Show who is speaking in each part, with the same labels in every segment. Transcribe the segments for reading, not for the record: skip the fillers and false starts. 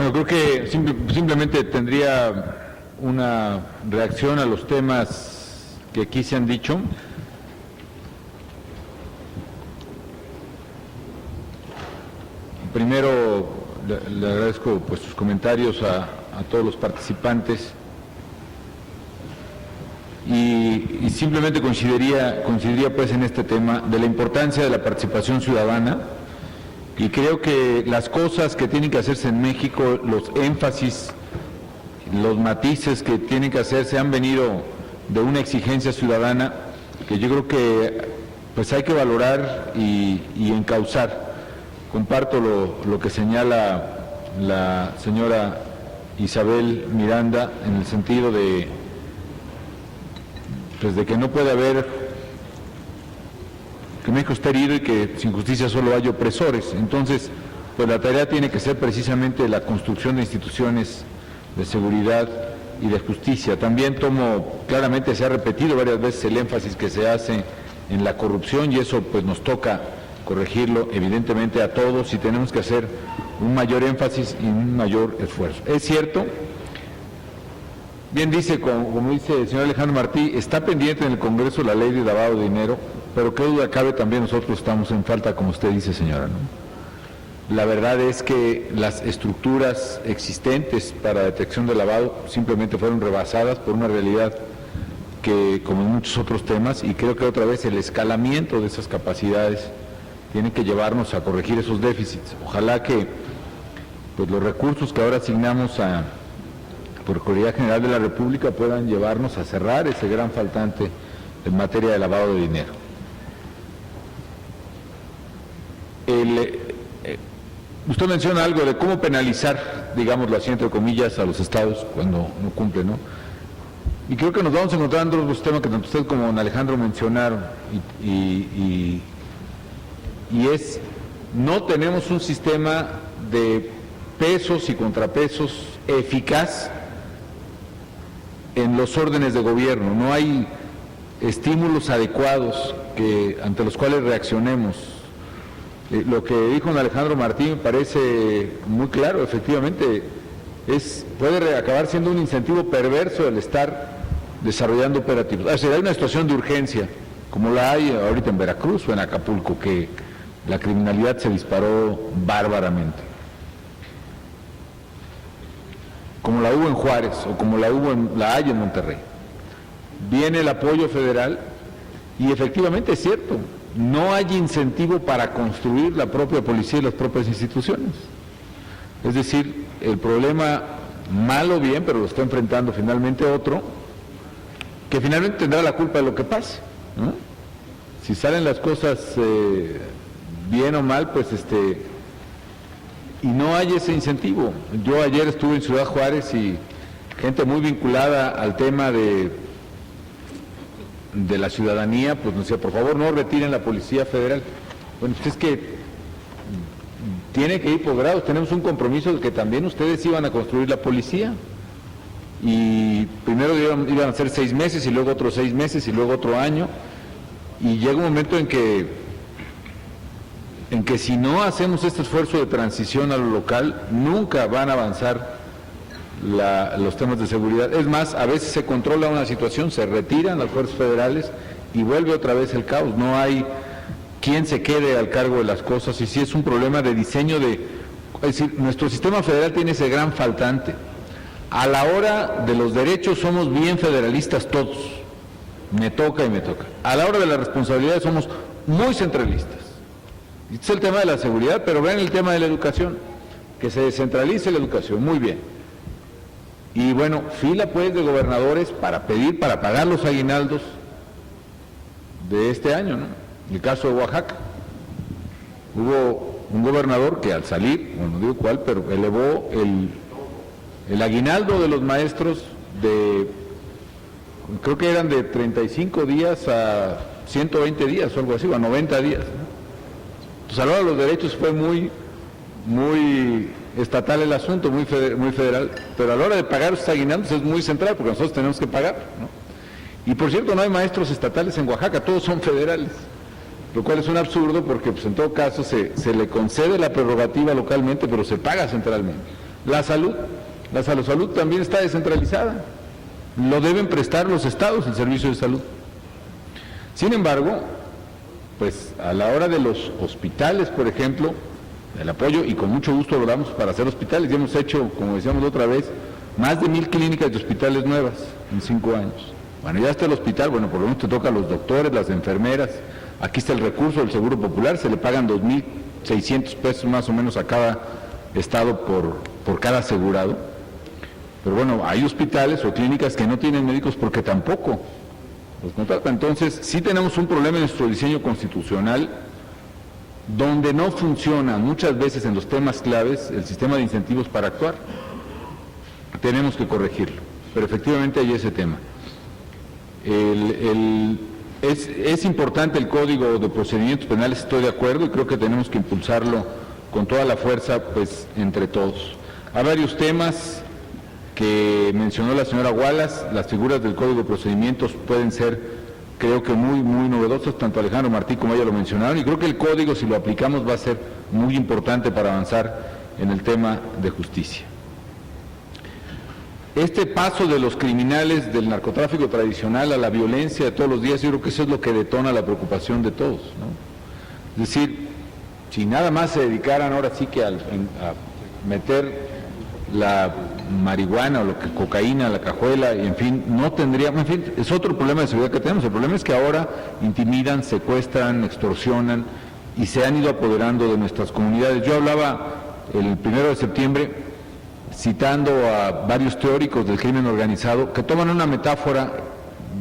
Speaker 1: Bueno, creo que simplemente tendría una reacción a los temas que aquí se han dicho. Primero, le agradezco pues sus comentarios a todos los participantes y simplemente coincidiría pues en este tema de la importancia de la participación ciudadana, y creo que las cosas que tienen que hacerse en México, los énfasis, los matices que tienen que hacerse han venido de una exigencia ciudadana que yo creo que pues hay que valorar y encauzar. Comparto lo que señala la señora Isabel Miranda en el sentido de que no puede haber, que México esté herido y que sin justicia solo hay opresores. Entonces, pues la tarea tiene que ser precisamente la construcción de instituciones de seguridad y de justicia. También claramente se ha repetido varias veces el énfasis que se hace en la corrupción, y eso pues nos toca corregirlo evidentemente a todos, y tenemos que hacer un mayor énfasis y un mayor esfuerzo. Es cierto, bien dice, como dice el señor Alejandro Martí, está pendiente en el Congreso la ley de lavado de dinero, pero qué duda cabe, también nosotros estamos en falta, como usted dice, señora, ¿no? La verdad es que las estructuras existentes para detección de lavado simplemente fueron rebasadas por una realidad que, como en muchos otros temas, y creo que otra vez el escalamiento de esas capacidades tiene que llevarnos a corregir esos déficits. Ojalá que pues los recursos que ahora asignamos a Procuraduría General de la República puedan llevarnos a cerrar ese gran faltante en materia de lavado de dinero. Usted menciona algo de cómo penalizar, digámoslo así, entre comillas, a los estados cuando no cumplen, ¿no? Y creo que nos vamos encontrando los temas que tanto usted como don Alejandro mencionaron, y es, no tenemos un sistema de pesos y contrapesos eficaz en los órdenes de gobierno, no hay estímulos adecuados ante los cuales reaccionemos. Lo que dijo don Alejandro Martí me parece muy claro, efectivamente, puede acabar siendo un incentivo perverso el estar desarrollando operativos. O sea, hay una situación de urgencia, como la hay ahorita en Veracruz o en Acapulco, que la criminalidad se disparó bárbaramente, como la hubo en Juárez o como la hay en Monterrey. Viene el apoyo federal y efectivamente es cierto, no hay incentivo para construir la propia policía y las propias instituciones. Es decir, el problema, mal o bien, pero lo está enfrentando finalmente otro, que finalmente tendrá la culpa de lo que pase, ¿no? Si salen las cosas bien o mal, pues y no hay ese incentivo. Yo ayer estuve en Ciudad Juárez y gente muy vinculada al tema de la ciudadanía, pues nos decía, por favor no retiren la Policía Federal. Bueno, pues es que tiene que ir por grados, tenemos un compromiso de que también ustedes iban a construir la policía, y primero iban a ser 6 meses y luego otros 6 meses y luego otro año, y llega un momento en que si no hacemos este esfuerzo de transición a lo local, nunca van a avanzar los temas de seguridad. Es más, a veces se controla una situación, se retiran las fuerzas federales y vuelve otra vez el caos. No hay quien se quede al cargo de las cosas, y sí es un problema de diseño es decir, nuestro sistema federal tiene ese gran faltante. A la hora de los derechos somos bien federalistas todos, me toca y me toca. A la hora de las responsabilidades somos muy centralistas. Este es el tema de la seguridad, pero vean el tema de la educación, que se descentralice la educación, muy bien. Y bueno, fila pues de gobernadores para pagar los aguinaldos de este año, ¿no? En el caso de Oaxaca, hubo un gobernador que al salir, bueno, no digo cuál, pero elevó el aguinaldo de los maestros creo que eran de 35 días a 120 días o algo así, o a 90 días, ¿no? Entonces, a la hora de los derechos fue muy estatal el asunto, muy federal, pero a la hora de pagar esos aguinaldos es muy central, porque nosotros tenemos que pagar, ¿no? Y por cierto, no hay maestros estatales en Oaxaca, todos son federales, lo cual es un absurdo, porque pues, en todo caso se le concede la prerrogativa localmente, pero se paga centralmente. La salud también está descentralizada. Lo deben prestar los estados, el servicio de salud. Sin embargo, pues a la hora de los hospitales, por ejemplo, el apoyo, y con mucho gusto lo damos para hacer hospitales, ya hemos hecho, como decíamos otra vez, más de 1,000 clínicas de hospitales nuevas en 5 años. Bueno, ya está el hospital, bueno, por lo menos te toca a los doctores, las enfermeras, aquí está el recurso del Seguro Popular, se le pagan 2,600 pesos más o menos a cada estado por cada asegurado. Pero bueno, hay hospitales o clínicas que no tienen médicos porque tampoco los contratan. Entonces, sí tenemos un problema en nuestro diseño constitucional, donde no funciona muchas veces en los temas claves el sistema de incentivos para actuar. Tenemos que corregirlo, pero efectivamente hay ese tema. Es importante el Código de Procedimientos Penales, estoy de acuerdo, y creo que tenemos que impulsarlo con toda la fuerza, pues, entre todos. Hay varios temas que mencionó la señora Wallace. Las figuras del Código de Procedimientos pueden ser, creo que muy novedosas, tanto Alejandro Martí como ella lo mencionaron, y creo que el Código, si lo aplicamos, va a ser muy importante para avanzar en el tema de justicia. Este paso de los criminales del narcotráfico tradicional a la violencia de todos los días, yo creo que eso es lo que detona la preocupación de todos, ¿no? Es decir, si nada más se dedicaran ahora sí que a meter la marihuana o lo que cocaína, la cajuela, y en fin, no tendríamos, en fin, es otro problema de seguridad que tenemos. El problema es que ahora intimidan, secuestran, extorsionan y se han ido apoderando de nuestras comunidades. Yo hablaba el 1 de septiembre citando a varios teóricos del crimen organizado que toman una metáfora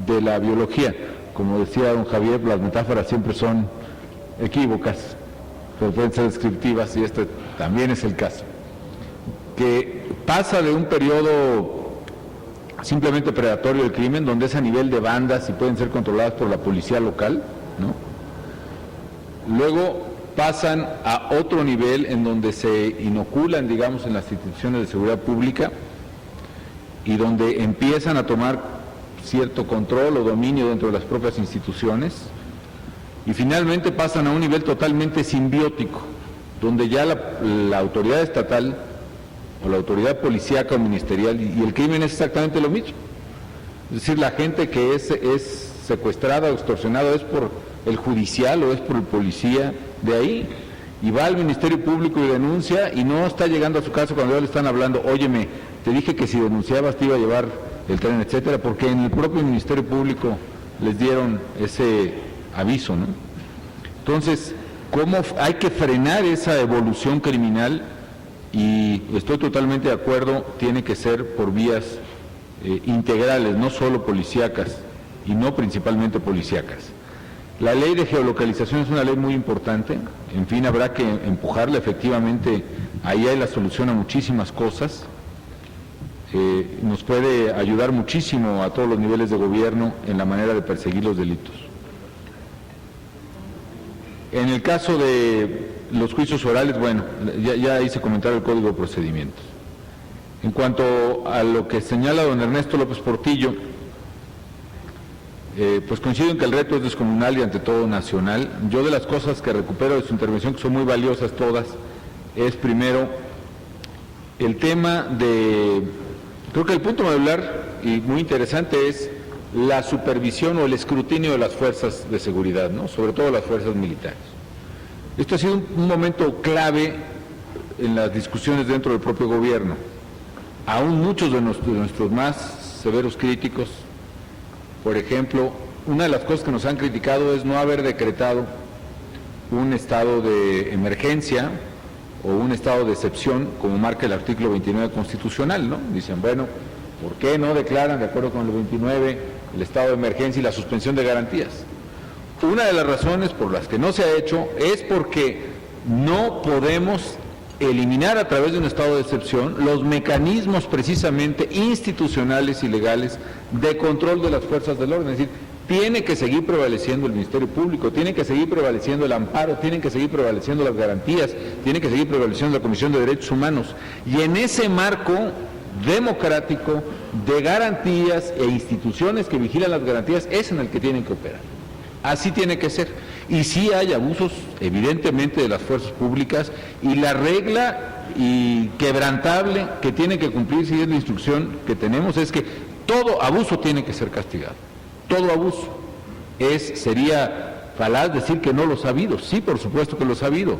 Speaker 1: de la biología. Como decía don Javier, las metáforas siempre son equívocas, pero pueden ser descriptivas, y este también es el caso. Que pasa de un periodo simplemente predatorio del crimen, donde es a nivel de bandas y pueden ser controladas por la policía local, ¿no? Luego pasan a otro nivel en donde se inoculan, digamos, en las instituciones de seguridad pública y donde empiezan a tomar cierto control o dominio dentro de las propias instituciones, y finalmente pasan a un nivel totalmente simbiótico, donde ya la autoridad estatal o la autoridad policíaca o ministerial y el crimen es exactamente lo mismo. Es decir, la gente que es secuestrada o extorsionada es por el judicial o es por el policía de ahí, y va al Ministerio Público y denuncia, y no está llegando a su casa cuando ya le están hablando: óyeme, te dije que si denunciabas te iba a llevar el tren, etcétera, porque en el propio Ministerio Público les dieron ese aviso, ¿no? Entonces, ¿cómo hay que frenar esa evolución criminal? Y estoy totalmente de acuerdo, tiene que ser por vías integrales, no solo policíacas, y no principalmente policíacas. La ley de geolocalización es una ley muy importante, en fin, habrá que empujarla efectivamente, ahí hay la solución a muchísimas cosas, nos puede ayudar muchísimo a todos los niveles de gobierno en la manera de perseguir los delitos. En el caso de los juicios orales, bueno, ya hice comentar el Código de Procedimientos. En cuanto a lo que señala don Ernesto López Portillo, pues coincido en que el reto es descomunal y ante todo nacional. Yo, de las cosas que recupero de su intervención, que son muy valiosas todas, es primero el tema de, creo que el punto medular y muy interesante es la supervisión o el escrutinio de las fuerzas de seguridad, ¿no? Sobre todo las fuerzas militares. Esto ha sido un momento clave en las discusiones dentro del propio gobierno. Aún muchos de nuestros más severos críticos, por ejemplo, una de las cosas que nos han criticado es no haber decretado un estado de emergencia o un estado de excepción, como marca el artículo 29 constitucional, ¿no? Dicen, bueno, ¿por qué no declaran, de acuerdo con el 29, el estado de emergencia y la suspensión de garantías? Una de las razones por las que no se ha hecho es porque no podemos eliminar a través de un estado de excepción los mecanismos precisamente institucionales y legales de control de las fuerzas del orden. Es decir, tiene que seguir prevaleciendo el Ministerio Público, tiene que seguir prevaleciendo el amparo, tienen que seguir prevaleciendo las garantías, tiene que seguir prevaleciendo la Comisión de Derechos Humanos. Y en ese marco democrático de garantías e instituciones que vigilan las garantías es en el que tienen que operar. Así tiene que ser. Y sí hay abusos, evidentemente, de las fuerzas públicas, y la regla quebrantable que tiene que cumplirse, y es la instrucción que tenemos, es que todo abuso tiene que ser castigado, todo abuso. Sería falaz decir que no los ha habido, sí, por supuesto que los ha habido.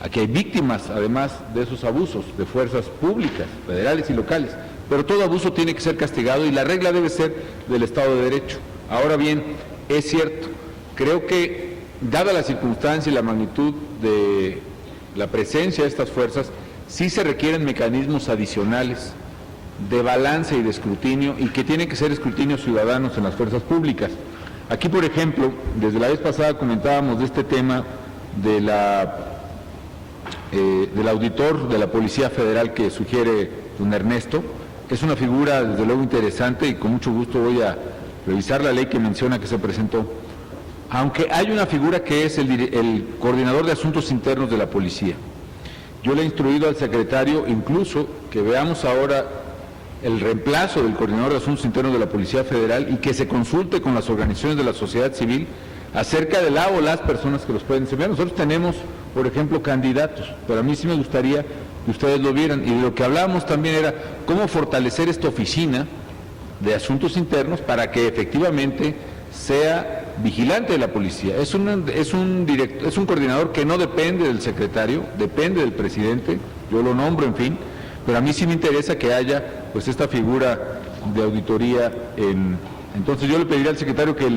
Speaker 1: Aquí hay víctimas, además de esos abusos, de fuerzas públicas, federales y locales, pero todo abuso tiene que ser castigado y la regla debe ser del Estado de Derecho. Ahora bien, es cierto, creo que, dada la circunstancia y la magnitud de la presencia de estas fuerzas, sí se requieren mecanismos adicionales de balance y de escrutinio, y que tienen que ser escrutinios ciudadanos en las fuerzas públicas. Aquí, por ejemplo, desde la vez pasada comentábamos de este tema del auditor de la Policía Federal que sugiere don Ernesto. Es una figura desde luego interesante y con mucho gusto voy a revisar la ley que menciona que se presentó. Aunque hay una figura que es el coordinador de asuntos internos de la policía. Yo le he instruido al secretario incluso que veamos ahora el reemplazo del coordinador de asuntos internos de la Policía Federal y que se consulte con las organizaciones de la sociedad civil acerca de la o las personas que los pueden desempeñar. Nosotros tenemos, por ejemplo, candidatos, pero a mí sí me gustaría que ustedes lo vieran, y de lo que hablábamos también era cómo fortalecer esta oficina de asuntos internos para que efectivamente sea vigilante de la policía. Es un coordinador que no depende del secretario, depende del presidente, yo lo nombro, en fin, pero a mí sí me interesa que haya pues esta figura de auditoría. Entonces yo le pediría al secretario que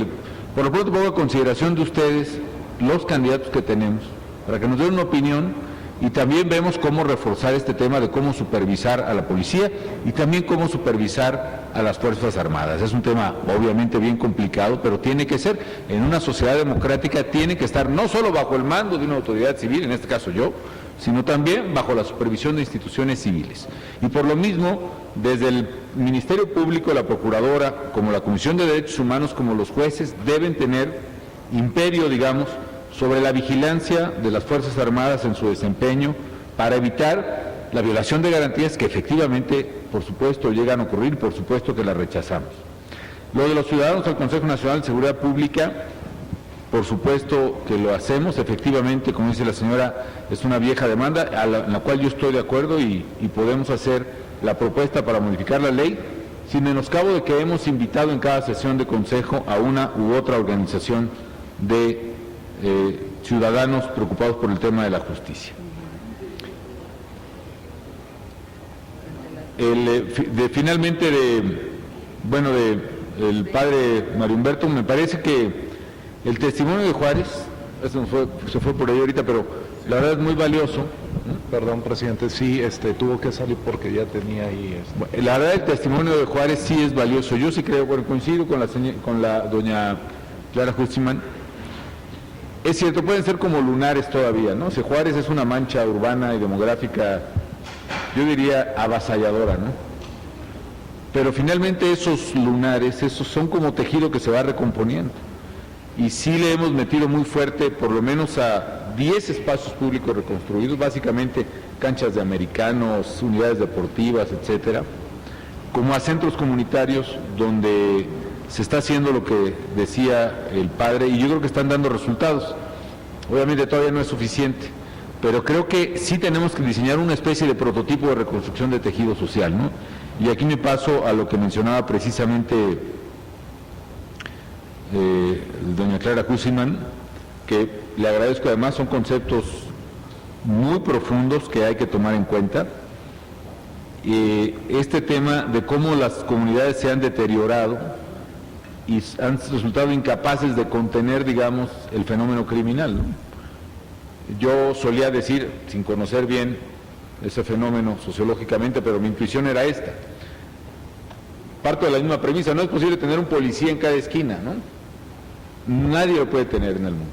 Speaker 1: por lo pronto ponga a consideración de ustedes los candidatos que tenemos, para que nos den una opinión, y también vemos cómo reforzar este tema de cómo supervisar a la policía y también cómo supervisar a las Fuerzas Armadas. Es un tema obviamente bien complicado, pero tiene que ser, en una sociedad democrática tiene que estar no solo bajo el mando de una autoridad civil, en este caso yo, sino también bajo la supervisión de instituciones civiles. Y por lo mismo, desde el Ministerio Público, la Procuradora, como la Comisión de Derechos Humanos, como los jueces, deben tener imperio, digamos, sobre la vigilancia de las Fuerzas Armadas en su desempeño para evitar la violación de garantías que efectivamente, por supuesto, llegan a ocurrir, por supuesto que las rechazamos. Lo de los ciudadanos al Consejo Nacional de Seguridad Pública, por supuesto que lo hacemos, efectivamente, como dice la señora, es una vieja demanda en la cual yo estoy de acuerdo y podemos hacer la propuesta para modificar la ley, sin menoscabo de que hemos invitado en cada sesión de consejo a una u otra organización de ciudadanos preocupados por el tema de la justicia. Finalmente, el padre Mario Humberto, me parece que el testimonio de Juárez, eso se fue por ahí ahorita, pero la verdad es muy valioso.
Speaker 2: Perdón, presidente, sí, tuvo que salir porque ya tenía ahí...
Speaker 1: La verdad, el testimonio de Juárez sí es valioso. Yo sí creo, bueno, coincido con la doña Clara Hussiman. Es cierto, pueden ser como lunares todavía, ¿no? Si Juárez es una mancha urbana y demográfica, yo diría avasalladora, ¿no? Pero finalmente esos lunares, esos son como tejido que se va recomponiendo. Y sí le hemos metido muy fuerte, por lo menos a 10 espacios públicos reconstruidos, básicamente canchas de americanos, unidades deportivas, etcétera, como a centros comunitarios donde se está haciendo lo que decía el padre, y yo creo que están dando resultados. Obviamente todavía no es suficiente, pero creo que sí tenemos que diseñar una especie de prototipo de reconstrucción de tejido social, ¿no? Y aquí me paso a lo que mencionaba precisamente doña Clara Hussiman, que le agradezco, además son conceptos muy profundos que hay que tomar en cuenta. Este tema de cómo las comunidades se han deteriorado y han resultado incapaces de contener, digamos, el fenómeno criminal, ¿no? Yo solía decir, sin conocer bien ese fenómeno sociológicamente, pero mi intuición era esta. Parto de la misma premisa, no es posible tener un policía en cada esquina, ¿no? Nadie lo puede tener en el mundo.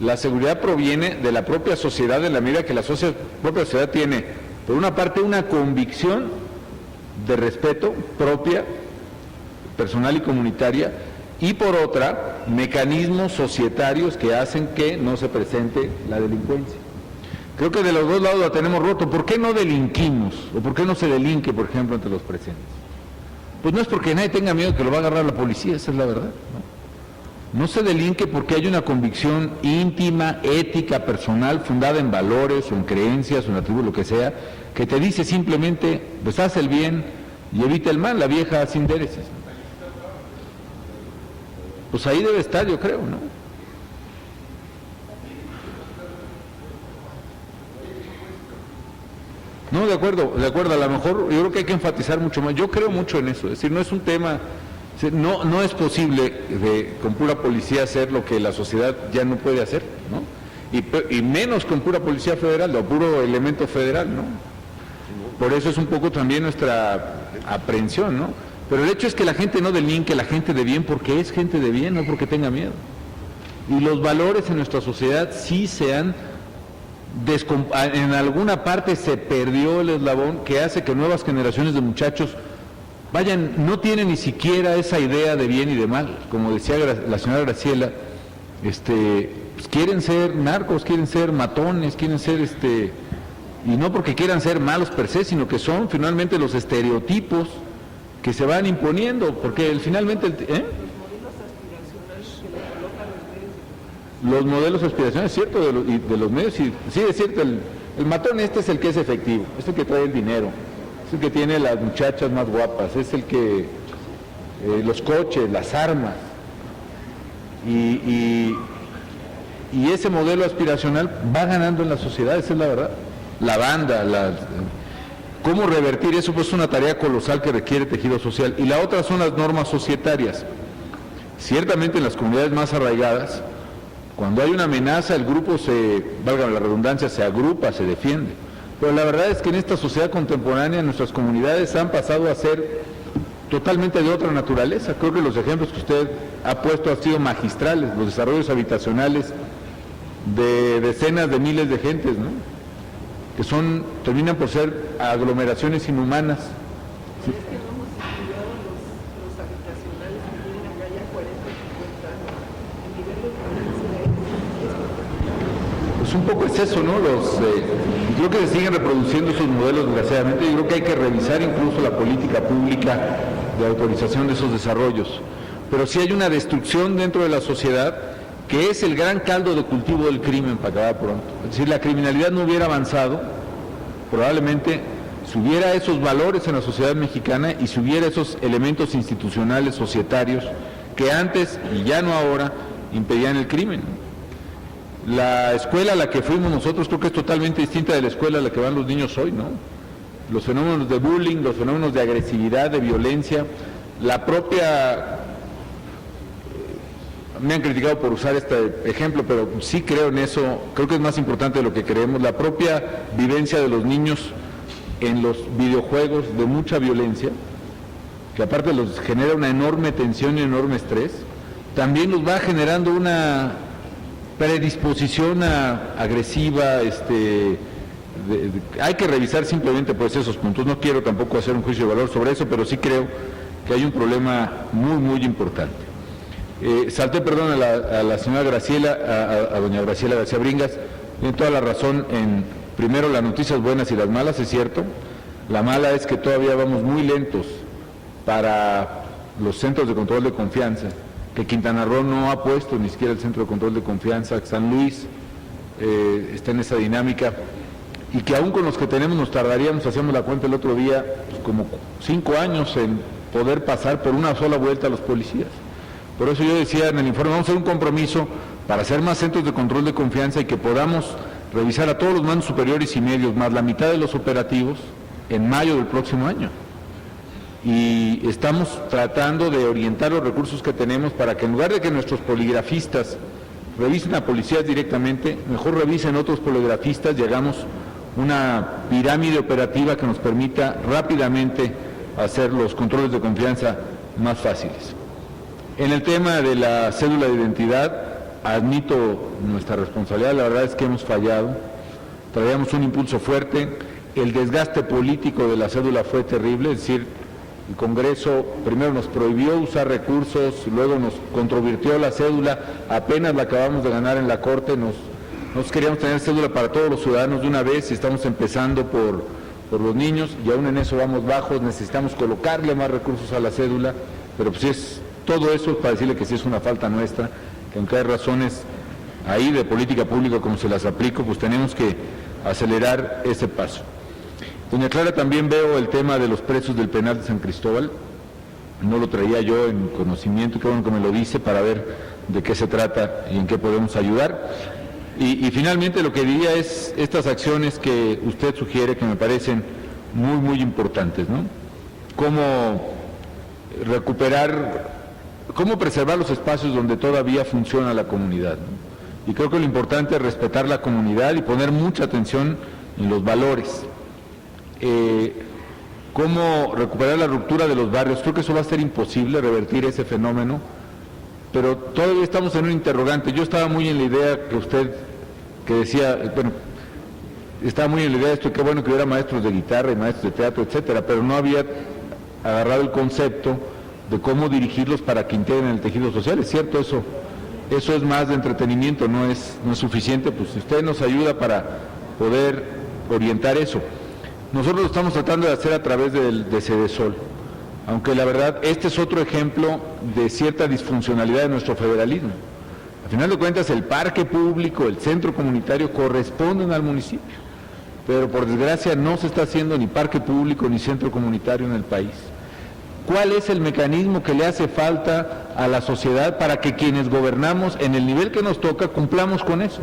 Speaker 1: La seguridad proviene de la propia sociedad, en la medida que la propia sociedad tiene, por una parte, una convicción de respeto propia, personal y comunitaria, y por otra, mecanismos societarios que hacen que no se presente la delincuencia. Creo que de los dos lados la tenemos roto. ¿Por qué no delinquimos? ¿O por qué no se delinque, por ejemplo, entre los presentes? Pues no es porque nadie tenga miedo de que lo va a agarrar la policía, esa es la verdad, ¿no? No se delinque porque hay una convicción íntima, ética, personal, fundada en valores o en creencias o en atributos, lo que sea, que te dice simplemente, pues haz el bien y evita el mal, la vieja sin intereses. Pues ahí debe estar, yo creo, ¿no? No, de acuerdo, a lo mejor yo creo que hay que enfatizar mucho más, yo creo mucho en eso, es decir, no es un tema, no es posible con pura policía hacer lo que la sociedad ya no puede hacer, ¿no? Y menos con pura policía federal, o puro elemento federal, ¿no? Por eso es un poco también nuestra aprehensión, ¿no? Pero el hecho es que la gente no delinque, la gente de bien, porque es gente de bien, no porque tenga miedo. Y los valores en nuestra sociedad sí se han en alguna parte se perdió el eslabón que hace que nuevas generaciones de muchachos no tienen ni siquiera esa idea de bien y de mal. Como decía la señora Graciela, pues quieren ser narcos, quieren ser matones, quieren ser y no porque quieran ser malos per se, sino que son finalmente los estereotipos que se van imponiendo, porque finalmente los modelos aspiracionales, cierto, de los medios, sí es cierto, el matón es el que es efectivo, es el que trae el dinero, es el que tiene las muchachas más guapas, es el que, los coches, las armas, y ese modelo aspiracional va ganando en la sociedad, esa es la verdad. La banda, cómo revertir eso, pues es una tarea colosal que requiere tejido social, y la otra son las normas societarias. Ciertamente en las comunidades más arraigadas, cuando hay una amenaza, el grupo valga la redundancia, se agrupa, se defiende. Pero la verdad es que en esta sociedad contemporánea nuestras comunidades han pasado a ser totalmente de otra naturaleza. Creo que los ejemplos que usted ha puesto han sido magistrales, los desarrollos habitacionales de decenas de miles de gentes, ¿no? Que terminan por ser aglomeraciones inhumanas. Sí. Un poco es eso, ¿no? Creo que se siguen reproduciendo esos modelos, desgraciadamente. Yo creo que hay que revisar incluso la política pública de autorización de esos desarrollos. Pero sí hay una destrucción dentro de la sociedad que es el gran caldo de cultivo del crimen, para acabar pronto. Es decir, la criminalidad no hubiera avanzado, probablemente si hubiera esos valores en la sociedad mexicana y si hubiera esos elementos institucionales, societarios, que antes, y ya no ahora, impedían el crimen. La escuela a la que fuimos nosotros creo que es totalmente distinta de la escuela a la que van los niños hoy, ¿no? Los fenómenos de bullying, los fenómenos de agresividad, de violencia, la propia... Me han criticado por usar este ejemplo, pero sí creo en eso, creo que es más importante de lo que creemos, la propia vivencia de los niños en los videojuegos de mucha violencia, que aparte los genera una enorme tensión y enorme estrés, también los va generando una predisposición agresiva, hay que revisar simplemente pues esos puntos. No quiero tampoco hacer un juicio de valor sobre eso, pero sí creo que hay un problema muy, muy importante. Salté, perdón, a la señora Graciela, a doña Graciela García Bringas, tiene toda la razón en, primero, las noticias buenas y las malas, es cierto. La mala es que todavía vamos muy lentos para los centros de control de confianza, que Quintana Roo no ha puesto ni siquiera el centro de control de confianza, San Luis está en esa dinámica, y que aún con los que tenemos nos tardaríamos, hacíamos la cuenta el otro día, pues como 5 años en poder pasar por una sola vuelta a los policías. Por eso yo decía en el informe, vamos a hacer un compromiso para hacer más centros de control de confianza y que podamos revisar a todos los mandos superiores y medios, más la mitad de los operativos, en mayo del próximo año. Y estamos tratando de orientar los recursos que tenemos para que en lugar de que nuestros poligrafistas revisen a policías directamente, mejor revisen otros poligrafistas y hagamos una pirámide operativa que nos permita rápidamente hacer los controles de confianza más fáciles. En el tema de la cédula de identidad, admito nuestra responsabilidad, la verdad es que hemos fallado, traíamos un impulso fuerte, el desgaste político de la cédula fue terrible, es decir, el Congreso primero nos prohibió usar recursos, luego nos controvirtió la cédula, apenas la acabamos de ganar en la Corte, nos queríamos tener cédula para todos los ciudadanos de una vez y estamos empezando por los niños y aún en eso vamos bajos, necesitamos colocarle más recursos a la cédula, pero pues todo eso es para decirle que sí es una falta nuestra. que aunque hay razones ahí de política pública como se las aplico, pues tenemos que acelerar ese paso. Doña Clara, también veo el tema de los presos del penal de San Cristóbal, no lo traía yo en conocimiento, qué bueno que me lo dice para ver de qué se trata y en qué podemos ayudar. Y finalmente lo que diría es estas acciones que usted sugiere que me parecen muy, muy importantes, ¿no? Cómo recuperar, cómo preservar los espacios donde todavía funciona la comunidad, ¿no? Y creo que lo importante es respetar la comunidad y poner mucha atención en los valores. Cómo recuperar la ruptura de los barrios, creo que eso va a ser imposible, revertir ese fenómeno, pero todavía estamos en un interrogante. Yo estaba muy en la idea que usted, que decía, bueno, estaba muy en la idea de esto, que bueno que hubiera maestros de guitarra y maestros de teatro, etcétera, pero no había agarrado el concepto de cómo dirigirlos para que integren el tejido social. Es cierto, eso es más de entretenimiento, no es suficiente, pues si usted nos ayuda para poder orientar eso. Nosotros lo estamos tratando de hacer a través de Cedesol, aunque la verdad este es otro ejemplo de cierta disfuncionalidad de nuestro federalismo. Al final de cuentas el parque público, el centro comunitario corresponden al municipio, pero por desgracia no se está haciendo ni parque público ni centro comunitario en el país. ¿Cuál es el mecanismo que le hace falta a la sociedad para que quienes gobernamos en el nivel que nos toca cumplamos con eso?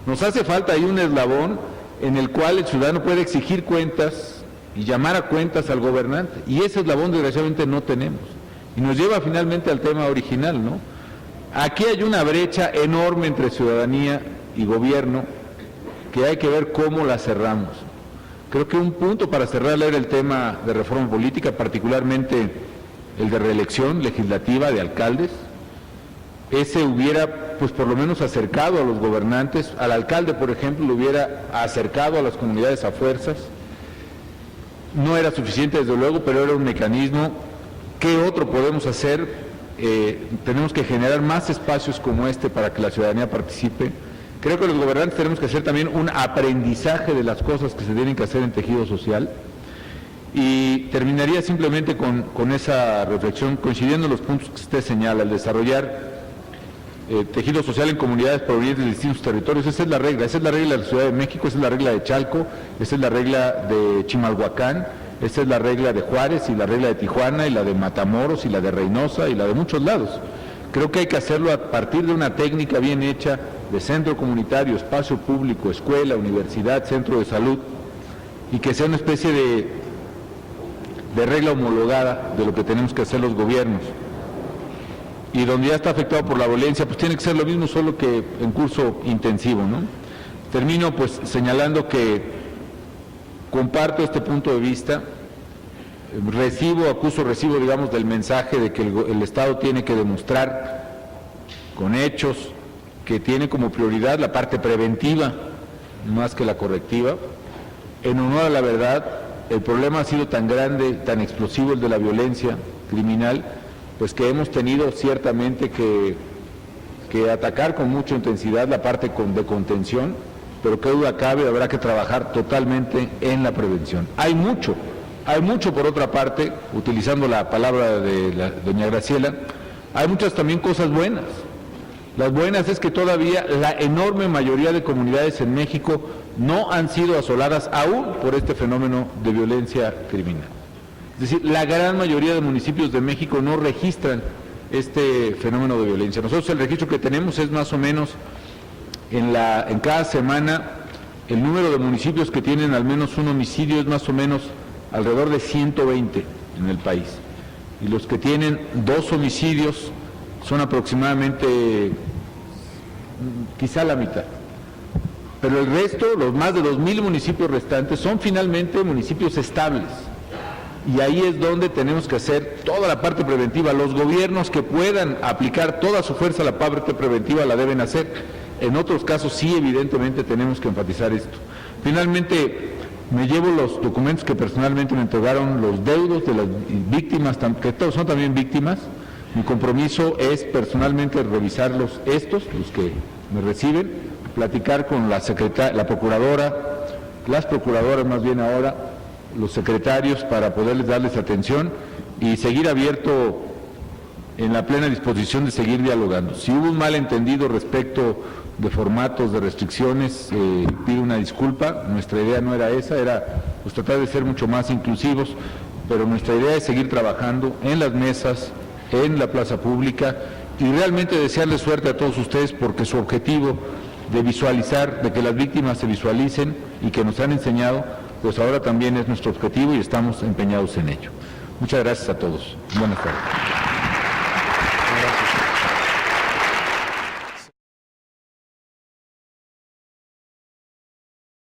Speaker 1: Nos hace falta ahí un eslabón en el cual el ciudadano puede exigir cuentas y llamar a cuentas al gobernante, y ese eslabón desgraciadamente no tenemos. Y nos lleva finalmente al tema original, ¿no? Aquí hay una brecha enorme entre ciudadanía y gobierno que hay que ver cómo la cerramos. Creo que un punto para cerrarla era el tema de reforma política, particularmente el de reelección legislativa de alcaldes. Ese hubiera, pues por lo menos acercado a los gobernantes, al alcalde, por ejemplo, lo hubiera acercado a las comunidades a fuerzas. No era suficiente, desde luego, pero era un mecanismo. ¿Qué otro podemos hacer? Tenemos que generar más espacios como este para que la ciudadanía participe. Creo que los gobernantes tenemos que hacer también un aprendizaje de las cosas que se tienen que hacer en tejido social. Y terminaría simplemente con esa reflexión, coincidiendo en los puntos que usted señala, el desarrollar tejido social en comunidades provenientes de distintos territorios. Esa es la regla de la Ciudad de México, esa es la regla de Chalco, esa es la regla de Chimalhuacán, esa es la regla de Juárez y la regla de Tijuana y la de Matamoros y la de Reynosa y la de muchos lados. Creo que hay que hacerlo a partir de una técnica bien hecha de centro comunitario, espacio público, escuela, universidad, centro de salud, y que sea una especie de regla homologada de lo que tenemos que hacer los gobiernos. Y donde ya está afectado por la violencia, pues tiene que ser lo mismo, solo que en curso intensivo, ¿no? Termino pues señalando que comparto este punto de vista, recibo, digamos, del mensaje de que el Estado tiene que demostrar con hechos que tiene como prioridad la parte preventiva más que la correctiva. En honor a la verdad, el problema ha sido tan grande, tan explosivo, el de la violencia criminal, pues que hemos tenido ciertamente que atacar con mucha intensidad la parte de contención, pero qué duda cabe, habrá que trabajar totalmente en la prevención. Hay mucho por otra parte, utilizando la palabra de doña Graciela, hay muchas también cosas buenas. Las buenas es que todavía la enorme mayoría de comunidades en México no han sido asoladas aún por este fenómeno de violencia criminal. Es decir, la gran mayoría de municipios de México no registran este fenómeno de violencia. Nosotros el registro que tenemos es más o menos en cada semana el número de municipios que tienen al menos un homicidio es más o menos alrededor de 120 en el país. Y los que tienen 2 homicidios son aproximadamente quizá la mitad. Pero el resto, los más de 2,000 municipios restantes, son finalmente municipios estables. Y ahí es donde tenemos que hacer toda la parte preventiva. Los gobiernos que puedan aplicar toda su fuerza a la parte preventiva la deben hacer. En otros casos sí, evidentemente, tenemos que enfatizar esto. Finalmente, me llevo los documentos que personalmente me entregaron los deudos de las víctimas, que todos son también víctimas. Mi compromiso es personalmente revisarlos los que me reciben, platicar con la procuradora, las procuradoras más bien ahora, los secretarios para poderles darles atención y seguir abierto en la plena disposición de seguir dialogando. Si hubo un malentendido respecto de formatos, de restricciones, pido una disculpa. Nuestra idea no era esa, era pues, tratar de ser mucho más inclusivos, pero nuestra idea es seguir trabajando en las mesas, en la plaza pública, y realmente desearles suerte a todos ustedes, porque su objetivo de visualizar, de que las víctimas se visualicen y que nos han enseñado, pues ahora también es nuestro objetivo y estamos empeñados en ello. Muchas gracias a todos. Buenas tardes.